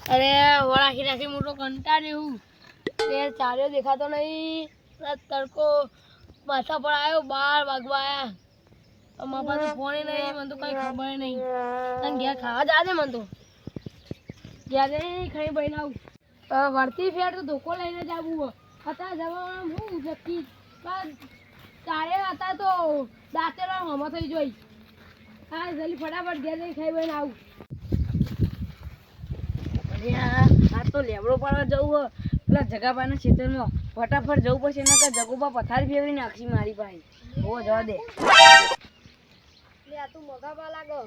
અરે વળાખી રાખી મોટો કંટાળ્યો હું તે ચાલ્યો દેખાતો નહીં તડકો માથા પર આવ્યો 12 વાગવા આવ્યા અમારા પાસે ફોન નહીં મને તો કઈ ખબર નહીં તને ઘેર ખાવા જાજે મને તો ઘેર ખાઈ બહીને આવું વળતી ફેર તો ધોકો લઈને જ આવું હતા જવામાં હું નક્કી તારે હતા તો દાંતેરા હમો થઈ જોઈ હા જલ્દી ફટાફટ ઘેર જઈ ખાઈ બહીને આવું આ તો લેબડો પાડવા જવું પેલા જગાબાના ખેતરમાં ફટાફટ જવું પડશે એના કાં જગોબા પથારી ફેરવી નાખી મારી પાસે હો જવા દે લે આ તું મગાબા લાગો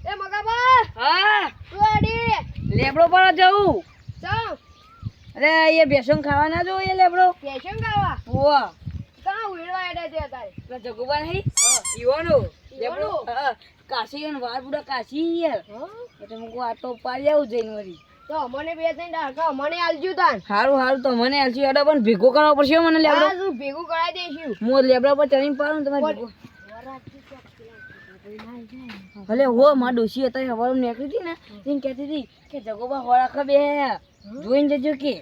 એ મગાબા હા તું આડી લેબડો પાડવા જવું ચાલ અરે એ બેસન ખાવા ના જો એ લેબડો કેશન ગાવા હો કા ઉડવા એડા છે તારે પેલા જગોબા નહીં ઈવાનો લેબડો હા કાશી અને વાર બુડા કાશી યાર એટલે મુકો આ તો પાડી આવું જઈને વળી તો મને બે ત્રણ ડાકા મને આલજો તાન હારું હારું તો મને આલસી એડા પણ ભેગો કરવો પડશે મને લેબડો હા તું ભેગું કરાઈ દઈશું હું લેબડા પર ચડીને પાડું તમારે ભેગો ભલે હો માં ડોશી હતા હવારો નીકળી હતી ને એને કહેતી હતી કે જગોબા હોળાખા બે જોઈને જજો કે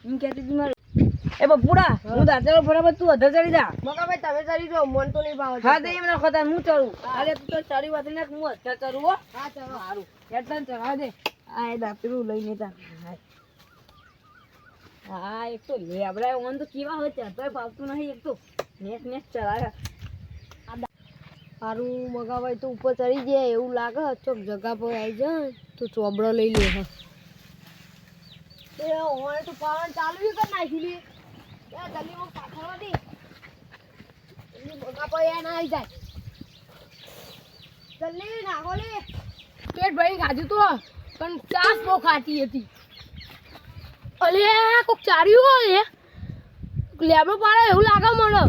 એમ કહેતી હતી મારું એ બપુડા હું દાંતેલો ફટાફટ તું અધર ચડી જા મગાભાઈ તમે ચડી જો મન તો નહીં ભાવ હા તો એમ રાખો તાર હું ચડું અરે તું તો ચડી વાત નાખ હું અધર ચડું હો હા ચલો સારું હેઠળ ચડવા દે આ એ દાંતેલું લઈને તાર હા એક તો લેબડા ઓન તો કેવા હોય ચડતોય ફાવતું નહીં એક તો નેક નેક ચડાયા સારું મગાભાઈ તો ઉપર ચડી જાય એવું લાગે ચોક જગા પર આવી જાય તો ચોબડો લઈ લે હા એ ઓય તો પાવન ચાલુ કરી નાખી લે એ જલ્દી હું પાછળ દે જલ્દી મગા પર એ ના આવી જાય જલ્દી નાખો લે પેટ ભરી ખાધું તો પણ ચાસ બહુ ખાતી હતી અલે કોક ચાર્યું હોય લેબડો પાડે એવું લાગે મને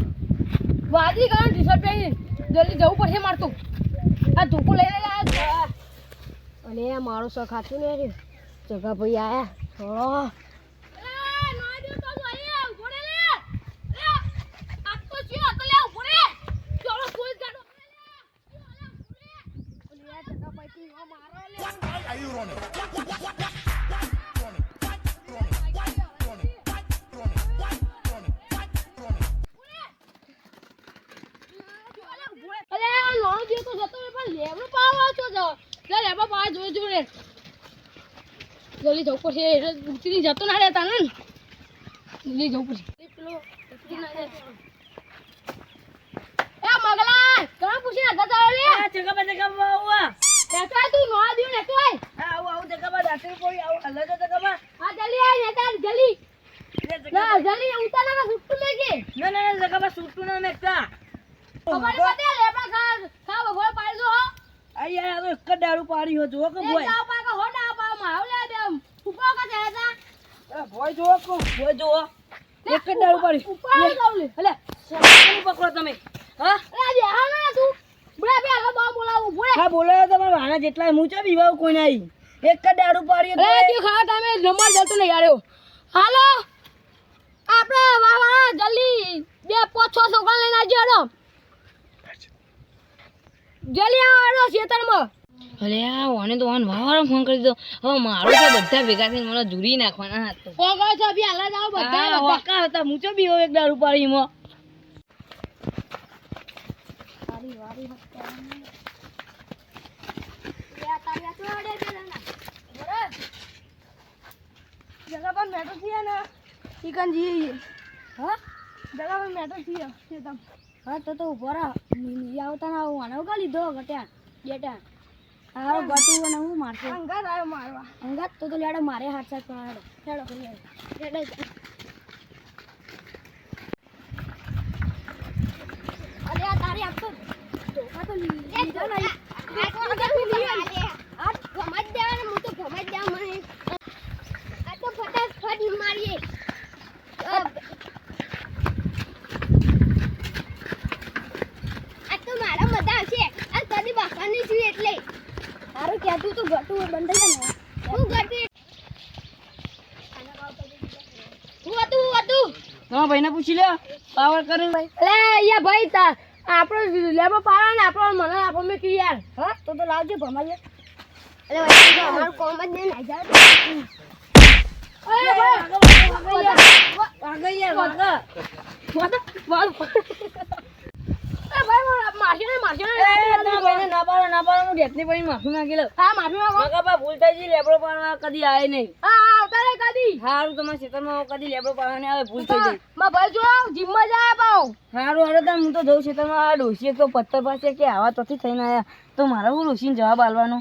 વાદી કારણ ટી-શર્ટ પહેરી જલ્દી જવું પડશે મારતું આ ધોકો લઈને આવ્યા અને મારો શખ ખાતું ને રે જગા ભાઈ આયા થોડો જલ્દી જવું પડશે ઉતરી જતો ના રહેતા ને જલ્દી જવું પડશે એ મગલા ઘણા પૂછી ના જતા લે જગાબા હુઆ નેતા તું નો આદ્યો ને તોય હા આવું જગાબા દાંતે કોઈ આવું અલગ જગાબા હા જલ્દી આ નેતા જલ્દી ના જલ્દી ઉતાર ના સુટ્ટુ લેકે ના જગાબા સુટ્ટુ ના મેકતા ખબર પતે લેબડા ખા બગોળ પાડી દો હો આઈ આ તો એક જ દારૂ પાડી હો જો કે બોય જાવ પાકા હો ના પા માવ લે દે ઉપર કા જાતા એ બોય જો કો બોય જો એક જ દારૂ પાડી ઉપર જાવ લે અલે સોની પકડો તમે હા અરે દે હા ના તું બડા બે આગળ બા બોલાવું બોલે હા બોલાયો તમારા વાના જેટલા મૂચા બીવાવ કોઈ નહીં એક જ દારૂ પાડી અરે તું ખાવા ટાઈમે નંબર જતો નહીં આર્યો હાલો આપણે વાહ જલ્દી 2-5-6 છોકરા લઈને આવજો હેડો જલ્દી આવો ખેતરમાં અલે આ ઓને તો ઓન વાવારો ફોન કરી દો હવે મારો તો બધા ભેગા થઈને મને જુરી નાખવાના હતા ફોન કરો છો અભી હાલા જાવ બધા વાકા હતા મૂચો બીવો એક દારૂ પાડી માં વારી વારી યા તારિયા તો અડે છે ના બરાબર જગા પર મેટો છે ને ચિકનજી હા જગા પર મેટો છે તમ હા તો ઉભો રહો આવતા ના આનો કા લીધો ગટ્યા બેટા હારો ગટુ અને હું મારતો અંગાત આવ્યો મારવા અંગાત તો લેડો મારે હાથ સાથ પાડો લેડો કરી લેડો અરે આ તારી આપતો ધોકા તો લીધો નહીં આ કોણ કે લી આ ગમત દેવાને હું તો ગમત દેવા મને આ તો ફટાફટ મારીએ આ તો મારા મજા આવશે આ કદી બાકાની છું એટલે હારું કહેતું તો ગટુ બંધ થઈ ને હું ગટી હું હતું તમારા ભાઈને પૂછી લ્યો પાવર કરે ભાઈ અલે યા ભાઈ તા આપણો લેબો પાડા ને આપણો મને આપો મે કે યાર હા તો લાવજો ભમાજે અરે ભાઈ તો અમારું કોમ જ નહીં નાઈ જાય અરે ભાઈ ના પાડો હું રેતની પડી માફી માંગી લઉં. હા માફી માંગો કાકા બા ભૂલ થઈ ગઈ, લેબડો પાડવા કદી આય નહીં. હા આવતા રે કદી હારું તમારા ખેતરમાં કદી લેબડો પાડવાની આવે, ભૂલ થઈ ગઈ. માં ભાઈ જો જીમમાં જાય પાઉ હારું હારું તાર હું તો જઉં ખેતરમાં. આ ડોશીએ તો પથ્થર પાસે કે આવા તોથી થઈને આયા તો મારે હું ડોશીને જવાબ આલવાનો.